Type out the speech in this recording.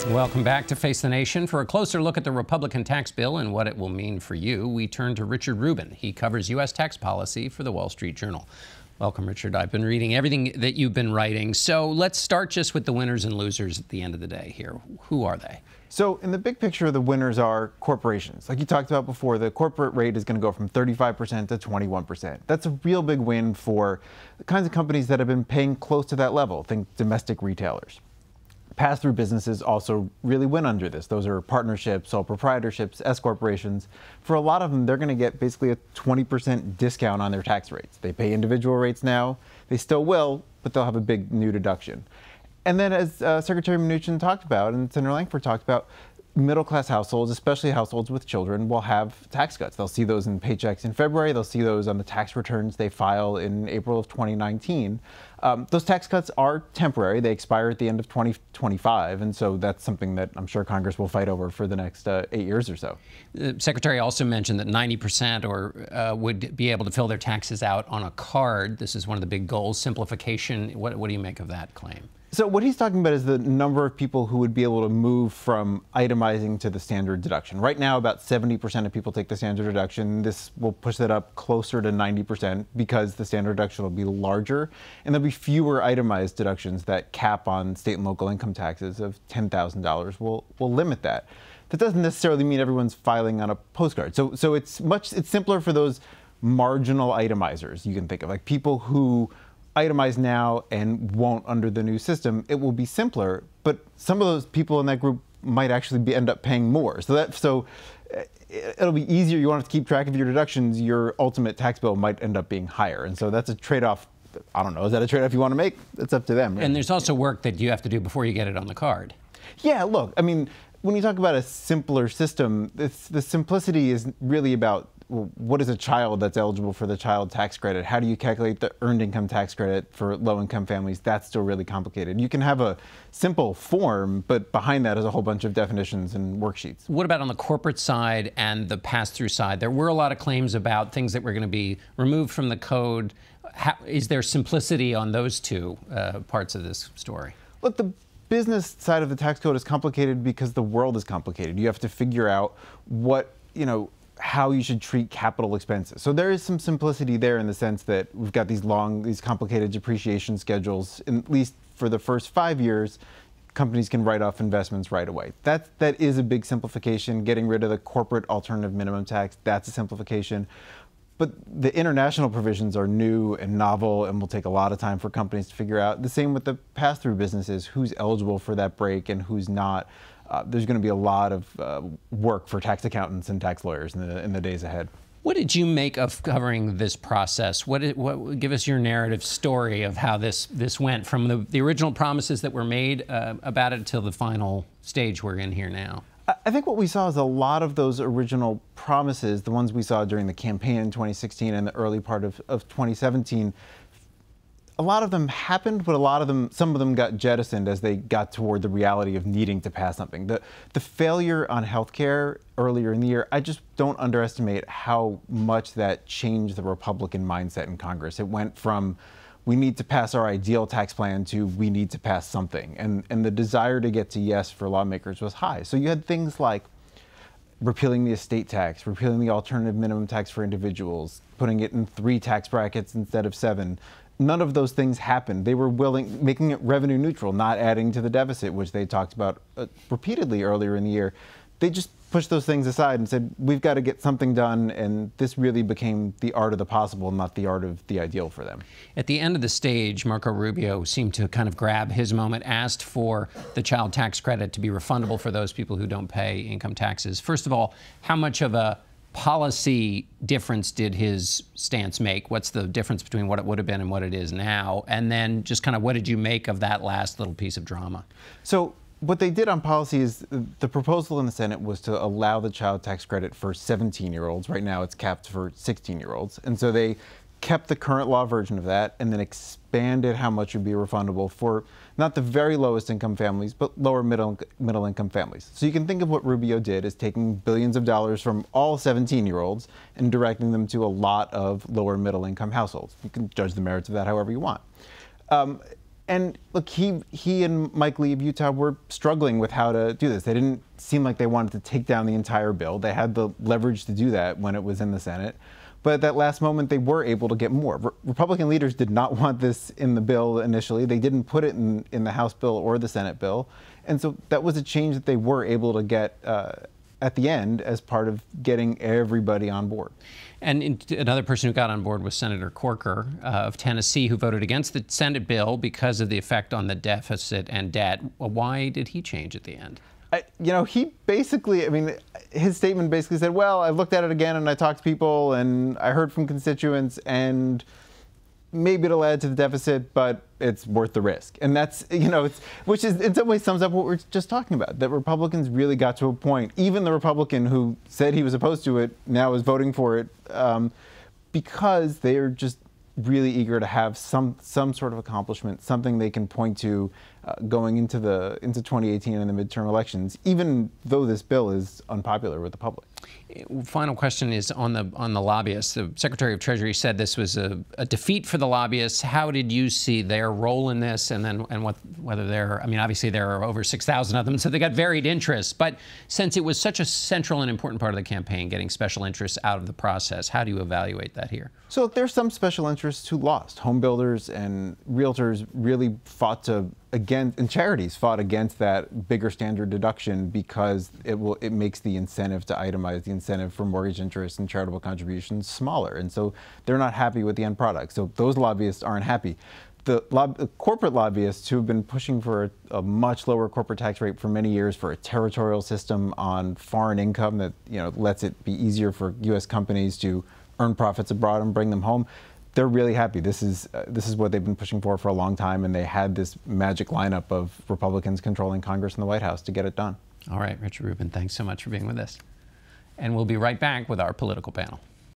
Welcome back to Face the Nation. For a closer look at the Republican tax bill and what it will mean for you, we turn to Richard Rubin. He covers U.S. tax policy for the Wall Street Journal. Welcome, Richard. I've been reading everything that you've been writing. So let's start just with the winners and losers at the end of the day here. Who are they? So in the big picture, the winners are corporations. Like you talked about before, the corporate rate is going to go from 35% to 21%. That's a real big win for the kinds of companies that have been paying close to that level. Think domestic retailers. Pass-through businesses also really win under this. Those are partnerships, sole proprietorships, S corporations. For a lot of them, they're going to get basically a 20% discount on their tax rates. They pay individual rates now. They still will, but they'll have a big new deduction. And then as Secretary Mnuchin talked about and Senator Lankford talked about, middle-class households, especially households with children, will have tax cuts. They'll see those in paychecks in February. They'll see those on the tax returns they file in April of 2019. Those tax cuts are temporary. They expire at the end of 2025. And so that's something that I'm sure Congress will fight over for the next 8 years or so. The Secretary also mentioned that 90% would be able to fill their taxes out on a card. This is one of the big goals, simplification. What do you make of that claim? So what he's talking about is the number of people who would be able to move from itemizing to the standard deduction. Right now, about 70% of people take the standard deduction. This will push that up closer to 90% because the standard deduction will be larger, and there'll be fewer itemized deductions. That cap on state and local income taxes of $10,000 will limit that. That doesn't necessarily mean everyone's filing on a postcard. So it's simpler for those marginal itemizers you can think of, like people who itemize now and won't under the new system. It will be simpler, but some of those people in that group might actually end up paying more. So it'll be easier. You won't have to keep track of your deductions. Your ultimate tax bill might end up being higher. And so that's a trade-off. I don't know. Is that a trade-off you want to make? It's up to them. Right? And there's also work that you have to do before you get it on the card. Yeah, look, I mean, when you talk about a simpler system, the simplicity is really about, well, what is a child that's eligible for the child tax credit? How do you calculate the earned income tax credit for low-income families? That's still really complicated. You can have a simple form, but behind that is a whole bunch of definitions and worksheets. What about on the corporate side and the pass-through side? There were a lot of claims about things that were going to be removed from the code. Is there simplicity on those two parts of this story? Look, the business side of the tax code is complicated because the world is complicated. You have to figure out how you should treat capital expenses. So there is some simplicity there in the sense that we've got these complicated depreciation schedules. At least for the first 5 years, companies can write off investments right away. That is a big simplification. Getting rid of the corporate alternative minimum tax, that's a simplification. But the international provisions are new and novel and will take a lot of time for companies to figure out. The same with the pass-through businesses, who's eligible for that break and who's not. There's going to be a lot of work for tax accountants and tax lawyers in the days ahead. What did you make of covering this process? Give us your narrative story of how this went from the original promises that were made about it till the final stage we're in here now? I think what we saw is a lot of those original promises, the ones we saw during the campaign in 2016 and the early part of 2017, a lot of them happened, but some of them got jettisoned as they got toward the reality of needing to pass something. The failure on healthcare earlier in the year, I just don't underestimate how much that changed the Republican mindset in Congress. It went from, we need to pass our ideal tax plan to we need to pass something. And the desire to get to yes for lawmakers was high. So you had things like repealing the estate tax, repealing the alternative minimum tax for individuals, putting it in 3 tax brackets instead of 7. None of those things happened. They were making it revenue neutral, not adding to the deficit, which they talked about repeatedly earlier in the year. They just pushed those things aside and said, we've got to get something done, and this really became the art of the possible, not the art of the ideal for them. At the end of the stage, Marco Rubio seemed to kind of grab his moment, asked for the child tax credit to be refundable for those people who don't pay income taxes. First of all, how much of a policy difference did his stance make? What's the difference between what it would have been and what it is now? And then just kind of what did you make of that last little piece of drama? So what they did on policy is the proposal in the Senate was to allow the child tax credit for 17-year-olds. Right now it's capped for 16-year-olds. And so they kept the current law version of that and then expanded how much would be refundable for not the very lowest income families, but lower middle income families. So you can think of what Rubio did as taking billions of dollars from all 17-year-olds and directing them to a lot of lower middle income households. You can judge the merits of that however you want. And look, he and Mike Lee of Utah were struggling with how to do this. They didn't seem like they wanted to take down the entire bill. They had the leverage to do that when it was in the Senate. But at that last moment, they were able to get more. Republican leaders did not want this in the bill initially. They didn't put it in the House bill or the Senate bill. And so that was a change that they were able to get at the end as part of getting everybody on board. And another person who got on board was Senator Corker of Tennessee, who voted against the Senate bill because of the effect on the deficit and debt. Why did he change at the end? He basically, his statement basically said, well, I looked at it again and I talked to people and I heard from constituents and maybe it'll add to the deficit, but it's worth the risk. And that's, which is in some ways sums up what we're just talking about, that Republicans really got to a point, even the Republican who said he was opposed to it now is voting for it, because they are just really eager to have some sort of accomplishment, something they can point to going into 2018 and the midterm elections, even though this bill is unpopular with the public. Final question is on the lobbyists. The Secretary of Treasury said this was a defeat for the lobbyists. How did you see their role in this, and whether they're? Obviously there are over 6,000 of them, so they got varied interests. But since it was such a central and important part of the campaign, getting special interests out of the process, how do you evaluate that here? So there's some special interests who lost. Home builders and realtors really fought against, and charities fought against that bigger standard deduction because it makes the incentive to itemize, the incentive for mortgage interest and charitable contributions smaller. And so they're not happy with the end product. So those lobbyists aren't happy. The corporate lobbyists who have been pushing for a much lower corporate tax rate for many years, for a territorial system on foreign income that lets it be easier for U.S. companies to earn profits abroad and bring them home, they're really happy. This is what they've been pushing for a long time, and they had this magic lineup of Republicans controlling Congress and the White House to get it done. All right, Richard Rubin, thanks so much for being with us. And we'll be right back with our political panel.